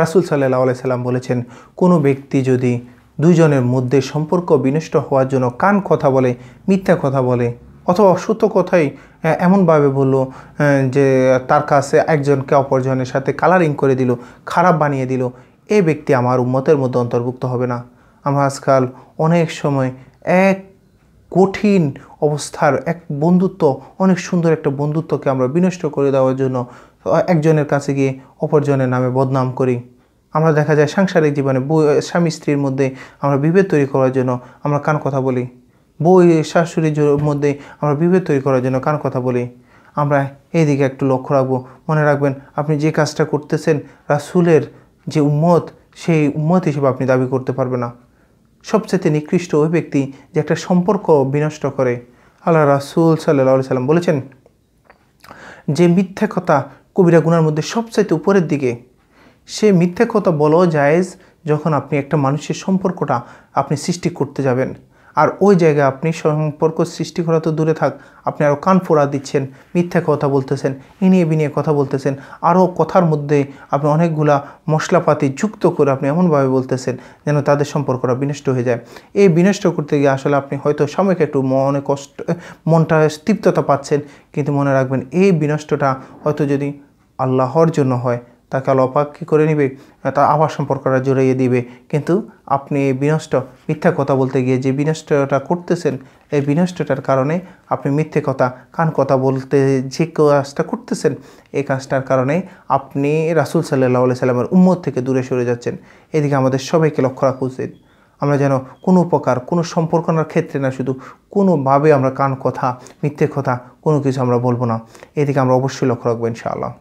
রাসূল সাল্লাল্লাহু আলাইহি সাল্লাম বলেছেন, কোনো ব্যক্তি যদি দুইজনের মধ্যে সম্পর্ক বিনষ্ট হওয়ার জন্য কান কথা বলে, মিথ্যা কথা বলে, অথবা সত্য কথাই এমনভাবে বলল যে তার কাছে একজনকে অপরজনের সাথে কালারিং করে দিল, খারাপ বানিয়ে দিল, এই ব্যক্তি আমার উম্মতের মধ্যে অন্তর্ভুক্ত হবে না। আমরা আজকাল অনেক সময় এক কঠিন অবস্থার এক বন্ধুত্ব, অনেক সুন্দর একটা বন্ধুত্বকে আমরা বিনষ্ট করে দেওয়ার জন্য একজনের কাছে গিয়ে অপরজনের নামে বদনাম করি। আমরা দেখা যায় সাংসারিক জীবনে স্বামী স্ত্রীর মধ্যে আমরা বিভেদ তৈরি করার জন্য আমরা কান কথা বলি, বউ শাশুড়ির মধ্যে আমরা বিভেদ তৈরি করার জন্য কান কথা বলি। আমরা এই দিকে একটু লক্ষ্য রাখবো। মনে রাখবেন, আপনি যে কাজটা করতেছেন রাসূলের যে উম্মত, সেই উম্মত হিসেবে আপনি দাবি করতে পারবেন না। সবচেয়ে নিকৃষ্ট ওই ব্যক্তি যে একটা সম্পর্ক বিনষ্ট করে। আল্লাহ রাসূল সাল্লাল্লাহু আলাইহি সাল্লাম বলেছেন যে মিথ্যা কথা কবিরা গুনার মধ্যে সবচাইতে উপরের দিকে। সে মিথ্যা কথা বলাও জায়েজ যখন আপনি একটা মানুষের সম্পর্কটা আপনি সৃষ্টি করতে যাবেন, আর ওই জায়গায় আপনি সম্পর্ক সৃষ্টি করা তো দূরে থাক, আপনি আরও কান ফোড়া দিচ্ছেন, মিথ্যা কথা বলতেছেন, ইনিয়ে বিনিয়ে কথা বলতেছেন, আরও কথার মধ্যে আপনি অনেকগুলা মশলাপাতি যুক্ত করে আপনি এমনভাবে বলতেছেন যেন তাদের সম্পর্কটা বিনষ্ট হয়ে যায়। এই বিনষ্ট করতে গিয়ে আসলে আপনি হয়তো সাময়িক একটু মনটা তৃপ্ততা পাচ্ছেন, কিন্তু মনে রাখবেন এই বিনষ্টটা হয়তো যদি আল্লাহর জন্য হয়, তাকে আল্লাহ পাক কী করে নেবে, তা আবার সম্পর্কটা জড়িয়ে দিবে। কিন্তু আপনি এই বিনষ্ট মিথ্যা কথা বলতে গিয়ে যে বিনষ্টটা করতেছেন, এই বিনষ্টটার কারণে আপনি মিথ্যে কথা কান কথা বলতে যে কাজটা করতেছেন, এই কাজটার কারণে আপনি রাসূল সাল্লাল্লাহু আলাইহি সাল্লামের উম্মত থেকে দূরে সরে যাচ্ছেন। এদিকে আমাদের সবাইকে লক্ষ্য রাখা উচিত, আমরা যেন কোনো প্রকার কোনো সম্পর্কনার ক্ষেত্রে না, শুধু কোনোভাবে আমরা কান কথা মিথ্যে কথা কোনো কিছু আমরা বলবো না। এদিকে আমরা অবশ্যই লক্ষ্য রাখবো ইনশাআল্লাহ।